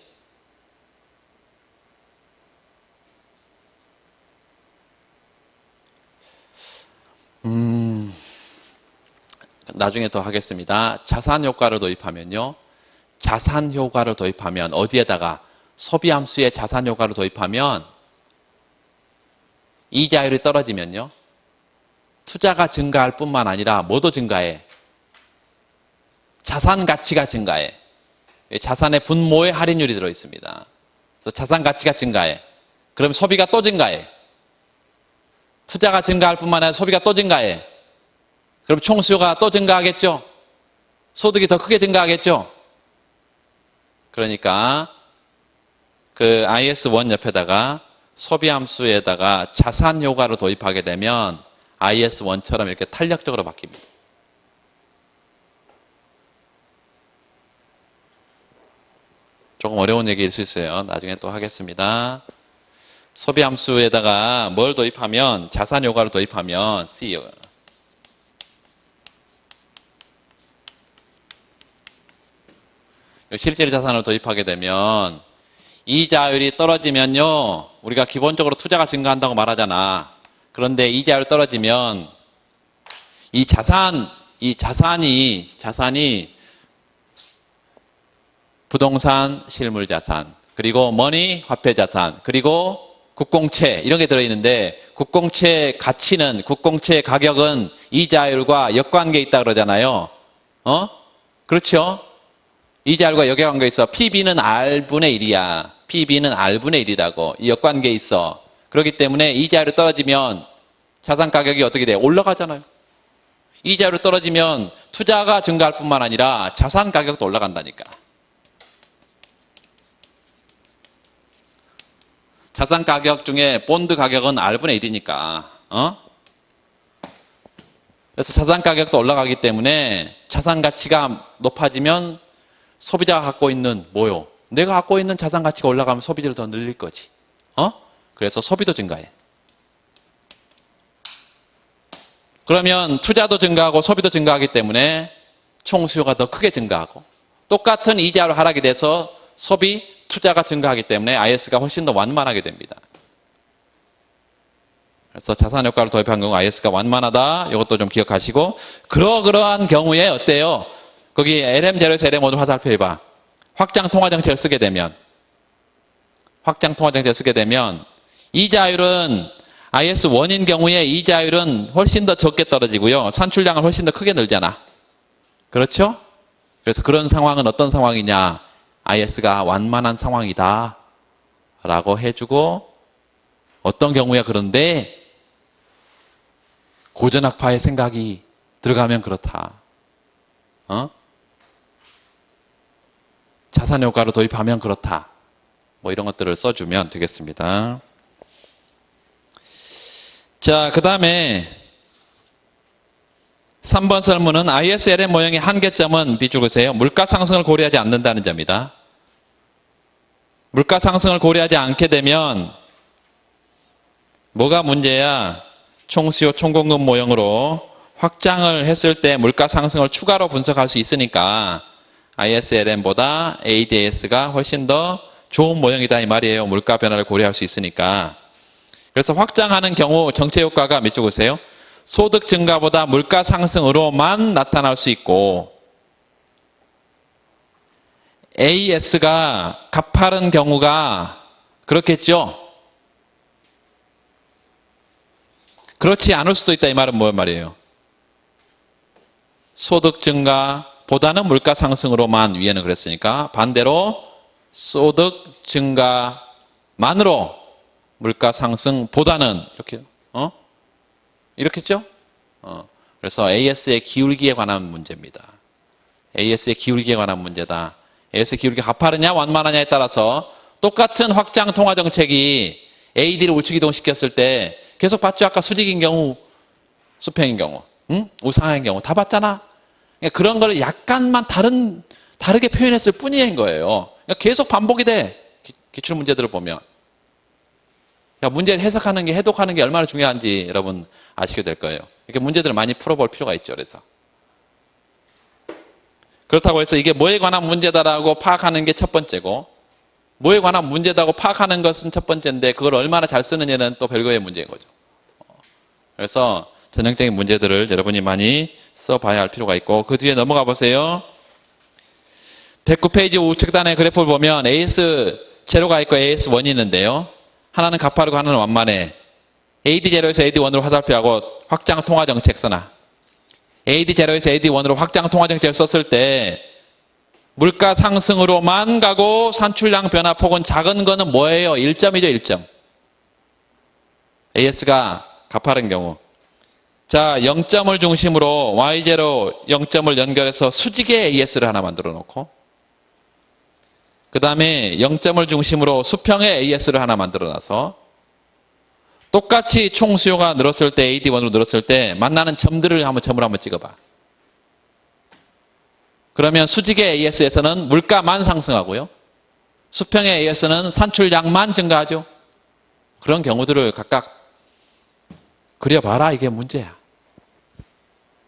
나중에 더 하겠습니다. 자산 효과를 도입하면요. 자산 효과를 도입하면 어디에다가 소비 함수에 자산 효과를 도입하면 이자율이 떨어지면요. 투자가 증가할 뿐만 아니라 뭐도 증가해? 자산 가치가 증가해. 자산의 분모에 할인율이 들어있습니다. 그래서 자산 가치가 증가해. 그럼 소비가 또 증가해. 투자가 증가할 뿐만 아니라 소비가 또 증가해. 그럼 총수요가 또 증가하겠죠? 소득이 더 크게 증가하겠죠? 그러니까 그 IS1 옆에다가 소비함수에다가 자산 효과를 도입하게 되면 IS1처럼 이렇게 탄력적으로 바뀝니다. 조금 어려운 얘기일 수 있어요. 나중에 또 하겠습니다. 소비함수에다가 뭘 도입하면, 자산 효과를 도입하면 C, 실질 자산을 도입하게 되면 이자율이 떨어지면요, 우리가 기본적으로 투자가 증가한다고 말하잖아. 그런데 이자율이 떨어지면 이 자산이 부동산, 실물 자산, 그리고 머니, 화폐 자산, 그리고 국공채 이런 게 들어있는데, 국공채 가치는, 국공채 가격은 이자율과 역관계 있다 그러잖아요. 그렇죠? 이자율과 역관계 있어. PB는 R분의 1이야. PB는 R분의 1이라고. 이 역관계 있어. 그렇기 때문에 이자율이 떨어지면 자산 가격이 어떻게 돼? 올라가잖아요. 이자율이 떨어지면 투자가 증가할 뿐만 아니라 자산 가격도 올라간다니까. 자산 가격 중에 본드 가격은 R분의 1이니까. 그래서 자산 가격도 올라가기 때문에 자산 가치가 높아지면 소비자가 갖고 있는 뭐요? 내가 갖고 있는 자산 가치가 올라가면 소비를 더 늘릴 거지. 그래서 소비도 증가해. 그러면 투자도 증가하고 소비도 증가하기 때문에 총수요가 더 크게 증가하고, 똑같은 이자율 하락이 돼서 소비, 투자가 증가하기 때문에 IS가 훨씬 더 완만하게 됩니다. 그래서 자산 효과를 도입한 경우 IS가 완만하다. 이것도 좀 기억하시고, 그러한 경우에 어때요? 거기 LM0에서 LM5를 화살표해봐. 확장 통화 정책을 쓰게 되면, 이자율은 IS1인 경우에 이자율은 훨씬 더 적게 떨어지고요. 산출량은 훨씬 더 크게 늘잖아. 그렇죠? 그래서 그런 상황은 어떤 상황이냐? IS가 완만한 상황이다 라고 해주고, 어떤 경우야 그런데 고전학파의 생각이 들어가면 그렇다. 자산 효과를 도입하면 그렇다. 뭐 이런 것들을 써주면 되겠습니다. 자, 그 다음에 3번 설문은 ISLM 모형의 한계점은 비추고세요. 물가 상승을 고려하지 않는다는 점이다. 물가 상승을 고려하지 않게 되면 뭐가 문제야? 총수요, 총공급 모형으로 확장을 했을 때 물가 상승을 추가로 분석할 수 있으니까 ISLM보다 ADS가 훨씬 더 좋은 모형이다 이 말이에요. 물가 변화를 고려할 수 있으니까. 그래서 확장하는 경우 정체 효과가 밑줄 보세요. 소득 증가보다 물가 상승으로만 나타날 수 있고, AS가 가파른 경우가 그렇겠죠? 그렇지 않을 수도 있다 이 말은 뭐란 말이에요? 소득 증가보다는 물가 상승으로만 위에는 그랬으니까, 반대로 소득 증가만으로 물가 상승보다는 이렇게 이렇겠죠? 그래서 AS의 기울기에 관한 문제입니다. AS의 기울기에 관한 문제다. AS의 기울기가 가파르냐 완만하냐에 따라서 똑같은 확장 통화 정책이 AD를 우측 이동시켰을 때 계속 봤죠? 아까 수직인 경우, 수평인 경우, 우상향인 경우 다 봤잖아. 그러니까 그런 걸 약간만 다르게 표현했을 뿐인 거예요. 그러니까 계속 반복이 돼. 기출 문제들을 보면. 그러니까 문제를 해석하는 게, 해독하는 게 얼마나 중요한지 여러분 아시게 될 거예요. 이렇게 문제들을 많이 풀어볼 필요가 있죠. 그래서. 그렇다고 해서 이게 뭐에 관한 문제다라고 파악하는 게 첫 번째고, 뭐에 관한 문제다고 파악하는 것은 첫 번째인데 그걸 얼마나 잘 쓰느냐는 또 별거의 문제인 거죠. 그래서 전형적인 문제들을 여러분이 많이 써봐야 할 필요가 있고, 그 뒤에 넘어가 보세요. 109페이지 우측단의 그래프를 보면 AS0가 있고 AS1이 있는데요. 하나는 가파르고 하나는 완만해. AD0에서 AD1으로 화살표하고 확장 통화 정책 써놔. AD0에서 AD1으로 확장 통화 정책을 썼을 때 물가 상승으로만 가고 산출량 변화폭은 작은 거는 뭐예요? 1점이죠, 1점. AS가 가파른 경우. 자, 0점을 중심으로 Y0 0점을 연결해서 수직의 AS를 하나 만들어 놓고, 그 다음에 0점을 중심으로 수평의 AS를 하나 만들어 놔서 똑같이 총 수요가 늘었을 때, AD1으로 늘었을 때 만나는 점을 한번 찍어봐. 그러면 수직의 AS에서는 물가만 상승하고요. 수평의 AS는 산출량만 증가하죠. 그런 경우들을 각각 그려봐라. 이게 문제야.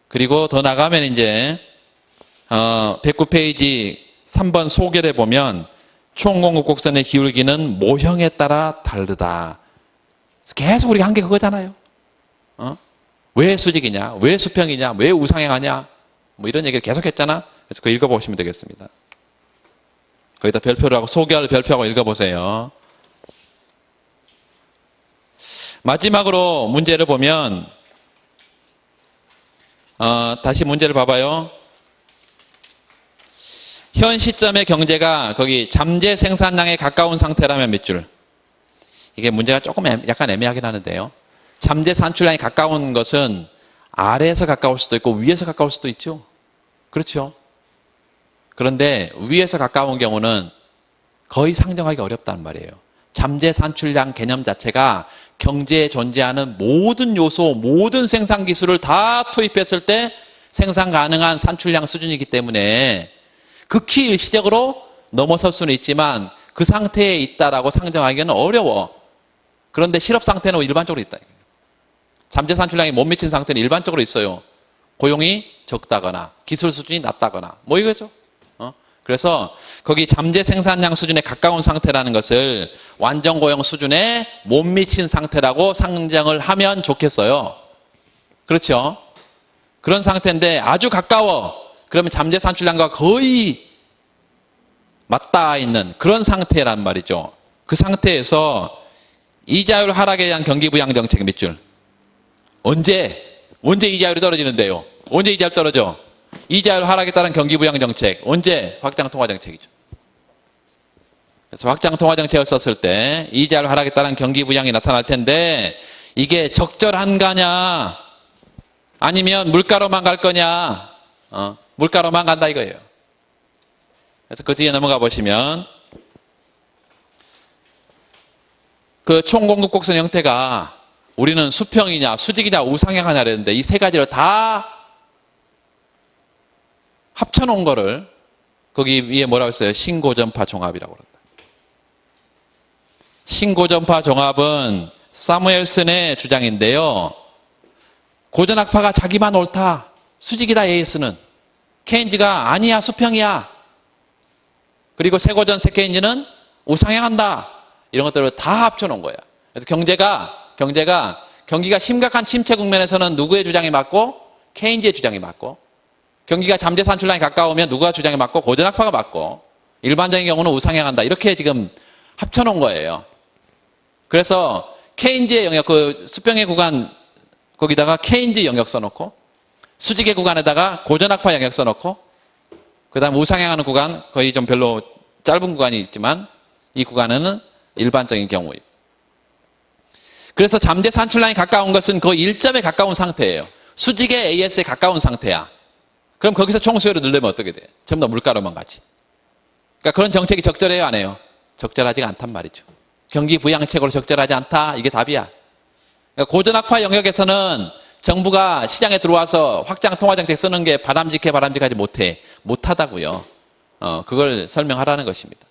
그리고 더 나가면 이제 109페이지 3번 소결에 보면 총공급 곡선의 기울기는 모형에 따라 다르다. 계속 우리가 한 게 그거잖아요. 왜 수직이냐? 왜 수평이냐? 왜 우상향하냐? 뭐 이런 얘기를 계속 했잖아. 그래서 그거 읽어보시면 되겠습니다. 거기다 별표를 하고 소결 별표하고 읽어보세요. 마지막으로 문제를 보면 다시 문제를 봐봐요. 현 시점의 경제가 거기 잠재 생산량에 가까운 상태라면 몇 줄? 이게 문제가 조금 약간 애매하긴 하는데요. 잠재 산출량에 가까운 것은 아래에서 가까울 수도 있고 위에서 가까울 수도 있죠. 그렇죠. 그런데 위에서 가까운 경우는 거의 상정하기 어렵단 말이에요. 잠재 산출량 개념 자체가 경제에 존재하는 모든 요소, 모든 생산 기술을 다 투입했을 때 생산 가능한 산출량 수준이기 때문에 극히 일시적으로 넘어설 수는 있지만 그 상태에 있다라고 상정하기는 어려워. 그런데 실업 상태는 일반적으로 있다. 잠재 산출량이 못 미친 상태는 일반적으로 있어요. 고용이 적다거나 기술 수준이 낮다거나 뭐 이거죠. 그래서 거기 잠재 생산량 수준에 가까운 상태라는 것을 완전 고용 수준에 못 미친 상태라고 상정을 하면 좋겠어요. 그렇죠? 그런 상태인데 아주 가까워. 그러면 잠재 산출량과 거의 맞닿아 있는 그런 상태란 말이죠. 그 상태에서 이자율 하락에 대한 경기 부양 정책 몇 줄? 언제 이자율이 떨어지는데요? 언제 이자율 떨어져? 이자율 하락에 따른 경기 부양 정책. 언제? 확장 통화 정책이죠. 그래서 확장 통화 정책을 썼을 때 이자율 하락에 따른 경기 부양이 나타날 텐데 이게 적절한가냐? 아니면 물가로만 갈 거냐? 물가로만 간다 이거예요. 그래서 그 뒤에 넘어가 보시면 그 총공급 곡선 형태가 우리는 수평이냐 수직이냐 우상향하냐 그랬는데 이 세 가지를 다 합쳐놓은 거를 거기 위에 뭐라고 했어요? 신고전파 종합이라고 그런다. 신고전파 종합은 사무엘슨의 주장인데요. 고전학파가 자기만 옳다. 수직이다 AS는. 케인즈가 아니야 수평이야. 그리고 세고전 세케인즈는 우상향한다. 이런 것들을 다 합쳐놓은 거야. 그래서 경기가 심각한 침체 국면에서는 누구의 주장이 맞고 케인즈의 주장이 맞고 경기가 잠재 산출량에 가까우면 누가 주장이 맞고 고전학파가 맞고 일반적인 경우는 우상향한다. 이렇게 지금 합쳐놓은 거예요. 그래서 케인즈의 영역, 그 수평의 구간 거기다가 케인즈 영역 써놓고 수직의 구간에다가 고전학파 영역 써놓고 그 다음 우상향하는 구간 거의 좀 별로 짧은 구간이 있지만 이 구간은 일반적인 경우예요. 그래서 잠재 산출량에 가까운 것은 거의 1점에 가까운 상태예요. 수직의 AS에 가까운 상태야. 그럼 거기서 총수요를 늘려면 어떻게 돼? 전부 다 물가로만 가지. 그러니까 그런 정책이 적절해요, 안 해요? 적절하지가 않단 말이죠. 경기 부양책으로 적절하지 않다. 이게 답이야. 그러니까 고전학파 영역에서는 정부가 시장에 들어와서 확장 통화정책 쓰는 게 바람직하지 못하다고요. 그걸 설명하라는 것입니다.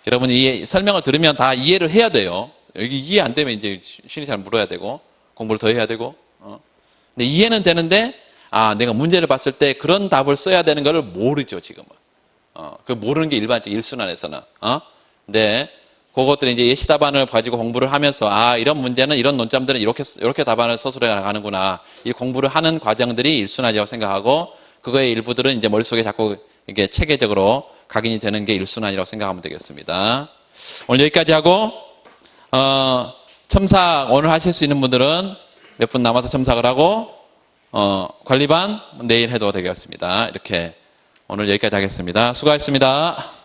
여러분이 설명을 들으면 다 이해를 해야 돼요. 여기 이해 안 되면 이제 신이 잘 물어야 되고 공부를 더 해야 되고. 근데 이해는 되는데 내가 문제를 봤을 때 그런 답을 써야 되는 걸 모르죠, 지금은. 그 모르는 게 일반적 일순환에서는. 근데 그것들이 이제 예시 답안을 가지고 공부를 하면서 이런 문제는 이런 논점들은 이렇게 답안을 써서 나가는구나. 이 공부를 하는 과정들이 일순환이라고 생각하고 그거의 일부들은 이제 머릿속에 자꾸 이게 체계적으로 각인이 되는 게 일순환이라고 생각하면 되겠습니다. 오늘 여기까지 하고 첨삭 오늘 하실 수 있는 분들은 몇 분 남아서 첨삭을 하고 관리반 내일 해도 되겠습니다. 이렇게 오늘 여기까지 하겠습니다. 수고하셨습니다.